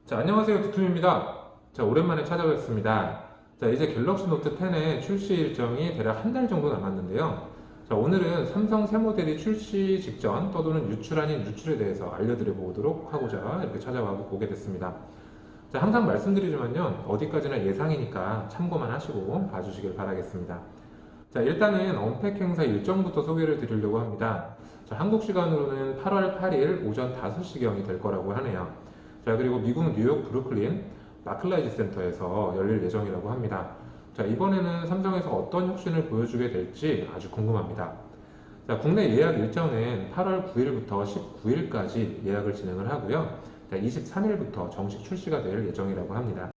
자, 안녕하세요. 두툼입니다. 자, 오랜만에 찾아뵙습니다. 자, 이제 갤럭시 노트 10의 출시 일정이 대략 한 달 정도 남았는데요. 자, 오늘은 삼성 새 모델이 출시 직전 떠도는 유출 아닌 유출에 대해서 알려드려 보도록 하고자 이렇게 찾아와 보게 됐습니다. 자, 항상 말씀드리지만요. 어디까지나 예상이니까 참고만 하시고 봐주시길 바라겠습니다. 자, 일단은 언팩 행사 일정부터 소개를 드리려고 합니다. 자, 한국 시간으로는 8월 8일 오전 5시경이 될 거라고 하네요. 자, 그리고 미국 뉴욕 브루클린 마클라이즈 센터에서 열릴 예정이라고 합니다. 자, 이번에는 삼성에서 어떤 혁신을 보여주게 될지 아주 궁금합니다. 자, 국내 예약 일정은 8월 9일부터 19일까지 예약을 진행을 하고요. 자, 23일부터 정식 출시가 될 예정이라고 합니다.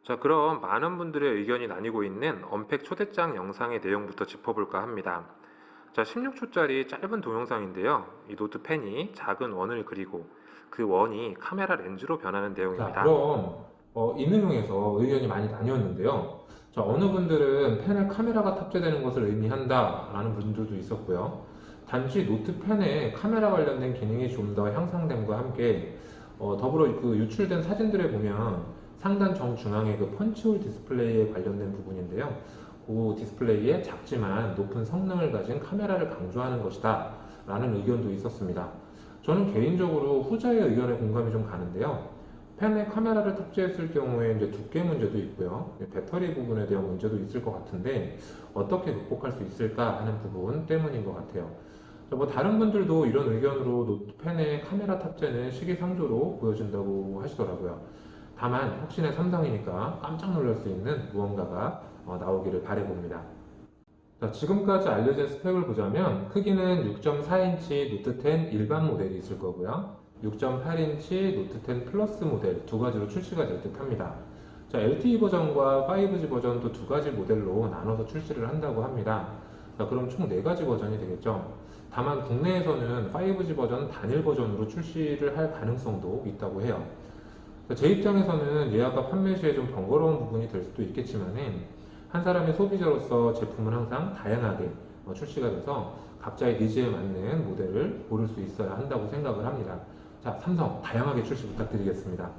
자, 그럼 많은 분들의 의견이 나뉘고 있는 언팩 초대장 영상의 내용부터 짚어볼까 합니다. 자, 16초짜리 짧은 동영상인데요. 이 노트 펜이 작은 원을 그리고 그 원이 카메라 렌즈로 변하는 자, 내용입니다. 그럼 이 내용에서 의견이 많이 나뉘었는데요. 자, 어느 분들은 펜에 카메라가 탑재되는 것을 의미한다라는 분들도 있었고요. 단지 노트 펜에 카메라 관련된 기능이 좀 더 향상됨과 함께 더불어 그 유출된 사진들에 보면 상단 정중앙의 그 펀치홀 디스플레이에 관련된 부분인데요. 그 디스플레이에 작지만 높은 성능을 가진 카메라를 강조하는 것이다 라는 의견도 있었습니다. 저는 개인적으로 후자의 의견에 공감이 좀 가는데요. 펜에 카메라를 탑재했을 경우에 이제 두께 문제도 있고요. 배터리 부분에 대한 문제도 있을 것 같은데 어떻게 극복할 수 있을까 하는 부분 때문인 것 같아요. 뭐 다른 분들도 이런 의견으로 노트펜의 카메라 탑재는 시기상조로 보여진다고 하시더라고요. 다만 혹시나 삼성이니까 깜짝 놀랄 수 있는 무언가가 나오기를 바라봅니다. 자, 지금까지 알려진 스펙을 보자면 크기는 6.4인치 노트 10 일반 모델이 있을 거고요. 6.8인치 노트 10 플러스 모델 두 가지로 출시가 될 듯 합니다. 자, LTE 버전과 5G 버전도 두 가지 모델로 나눠서 출시를 한다고 합니다. 자, 그럼 총 네 가지 버전이 되겠죠. 다만 국내에서는 5G 버전 단일 버전으로 출시를 할 가능성도 있다고 해요. 제 입장에서는 예약과 판매 시에 좀 번거로운 부분이 될 수도 있겠지만은 한 사람의 소비자로서 제품을 항상 다양하게 출시가 돼서 각자의 니즈에 맞는 모델을 고를 수 있어야 한다고 생각을 합니다. 자, 삼성 다양하게 출시 부탁드리겠습니다.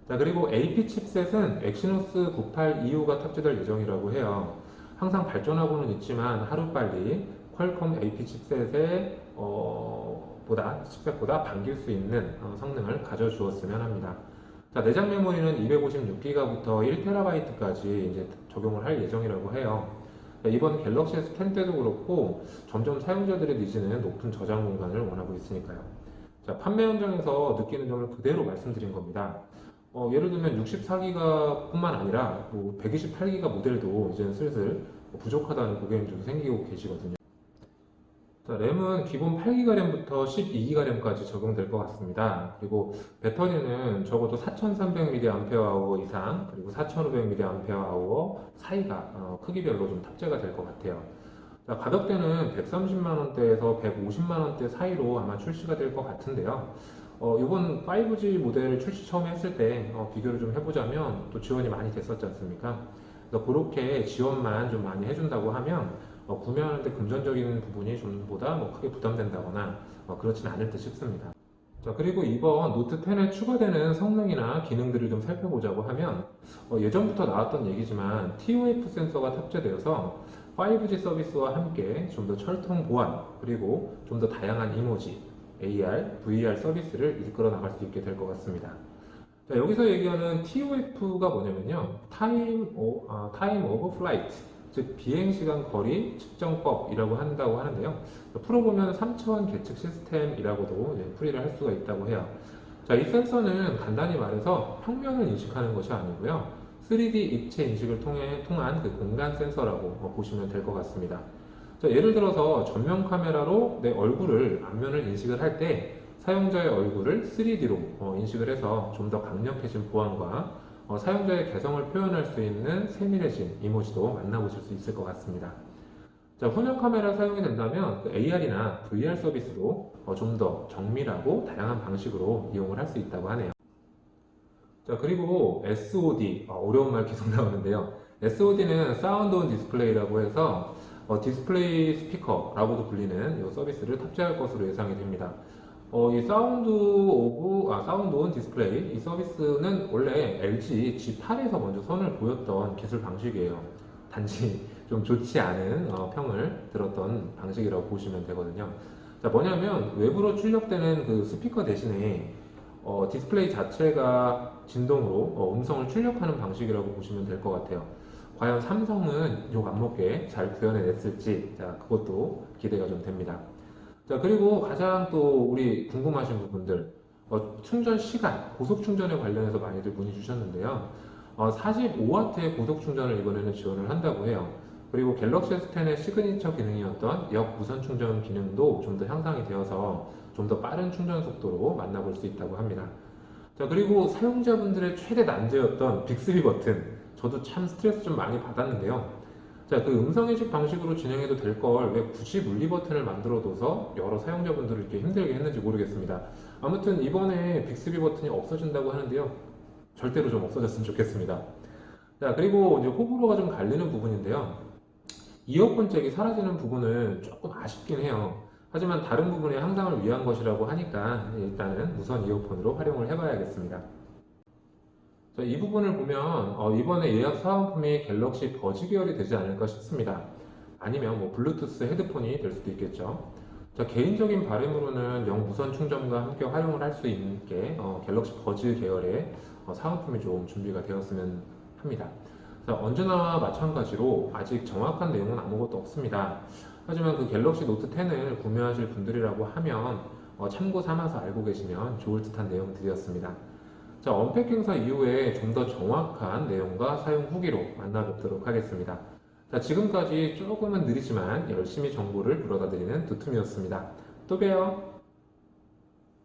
자, 그리고 AP 칩셋은 엑시노스 9825가 탑재될 예정이라고 해요. 항상 발전하고는 있지만 하루빨리 퀄컴 AP 칩셋보다 반길 수 있는 성능을 가져주었으면 합니다. 자, 내장 메모리는 256기가부터 1TB까지 이제 적용을 할 예정이라고 해요. 자, 이번 갤럭시 S10 때도 그렇고 점점 사용자들의 니즈는 높은 저장 공간을 원하고 있으니까요. 자, 판매 현장에서 느끼는 점을 그대로 말씀드린 겁니다. 예를 들면 64기가 뿐만 아니라 128기가 모델도 이제 슬슬 부족하다는 고객님들도 생기고 계시거든요. 자, 램은 기본 8기가 램부터 12기가 램까지 적용될 것 같습니다. 그리고 배터리는 적어도 4300mAh 이상, 그리고 4500mAh 사이가 크기별로 좀 탑재가 될 것 같아요. 자, 가격대는 130만원대에서 150만원대 사이로 아마 출시가 될 것 같은데요. 이번 5G 모델 출시 처음에 했을 때 비교를 좀 해보자면 또 지원이 많이 됐었지 않습니까? 그래서 그렇게 지원만 좀 많이 해준다고 하면 구매하는데 금전적인 부분이 좀 보다 크게 부담된다거나 그렇진 않을 듯 싶습니다. 자, 그리고 이번 노트 10에 추가되는 성능이나 기능들을 좀 살펴보자고 하면 예전부터 나왔던 얘기지만 TOF 센서가 탑재되어서 5G 서비스와 함께 좀 더 철통 보안 그리고 좀 더 다양한 이모지, AR, VR 서비스를 이끌어 나갈 수 있게 될 것 같습니다. 자, 여기서 얘기하는 TOF가 뭐냐면요. Time of Flight, 즉 비행시간 거리 측정법이라고 한다고 하는데요. 풀어보면 3차원 계측 시스템이라고도 풀이를 할 수가 있다고 해요. 자, 이 센서는 간단히 말해서 평면을 인식하는 것이 아니고요. 3D 입체 인식을 통한 그 공간 센서라고 보시면 될 것 같습니다. 자, 예를 들어서 전면 카메라로 내 얼굴을 앞면을 인식을 할 때 사용자의 얼굴을 3D로 인식을 해서 좀 더 강력해진 보안과 사용자의 개성을 표현할 수 있는 세밀해진 이모지도 만나보실 수 있을 것 같습니다. 자, 후면 카메라 사용이 된다면 AR이나 VR 서비스도 좀 더 정밀하고 다양한 방식으로 이용을 할 수 있다고 하네요. 자, 그리고 SOD, 어려운 말 계속 나오는데요. SOD는 사운드 온 디스플레이라고 해서 디스플레이 스피커라고도 불리는 이 서비스를 탑재할 것으로 예상이 됩니다. 사운드 온 디스플레이 이 서비스는 원래 LG G8에서 먼저 선을 보였던 기술 방식이에요. 단지 좀 좋지 않은 평을 들었던 방식이라고 보시면 되거든요. 자, 뭐냐면 외부로 출력되는 그 스피커 대신에 디스플레이 자체가 진동으로 음성을 출력하는 방식이라고 보시면 될 것 같아요. 과연 삼성은 욕 안 먹게 잘 구현해냈을지, 자, 그것도 기대가 좀 됩니다. 자, 그리고 가장 또 우리 궁금하신 부분들, 충전 시간, 고속 충전에 관련해서 많이들 문의 주셨는데요. 45W의 고속 충전을 이번에는 지원을 한다고 해요. 그리고 갤럭시 S10의 시그니처 기능이었던 역무선 충전 기능도 좀 더 향상이 되어서 좀 더 빠른 충전 속도로 만나볼 수 있다고 합니다. 자, 그리고 사용자분들의 최대 난제였던 빅스비 버튼, 저도 참 스트레스 좀 많이 받았는데요. 자, 그 음성 인식 방식으로 진행해도 될 걸 왜 굳이 물리 버튼을 만들어둬서 여러 사용자분들을 이렇게 힘들게 했는지 모르겠습니다. 아무튼 이번에 빅스비 버튼이 없어진다고 하는데요. 절대로 좀 없어졌으면 좋겠습니다. 자, 그리고 이제 호불호가 좀 갈리는 부분인데요. 이어폰 잭이 사라지는 부분은 조금 아쉽긴 해요. 하지만 다른 부분의 향상을 위한 것이라고 하니까 일단은 무선 이어폰으로 활용을 해봐야겠습니다. 자, 이 부분을 보면 이번에 예약 사은품이 갤럭시 버즈 계열이 되지 않을까 싶습니다. 아니면 뭐 블루투스 헤드폰이 될 수도 있겠죠. 자, 개인적인 바람으로는 영무선 충전과 함께 활용을 할 수 있게 갤럭시 버즈 계열의 사은품이 좀 준비가 되었으면 합니다. 자, 언제나 마찬가지로 아직 정확한 내용은 아무것도 없습니다. 하지만 그 갤럭시 노트 10을 구매하실 분들이라고 하면 참고 삼아서 알고 계시면 좋을 듯한 내용들이었습니다. 자, 언팩 행사 이후에 좀 더 정확한 내용과 사용 후기로 만나뵙도록 하겠습니다. 자, 지금까지 조금은 느리지만 열심히 정보를 불어다 드리는 두툼이었습니다. 또 봬요.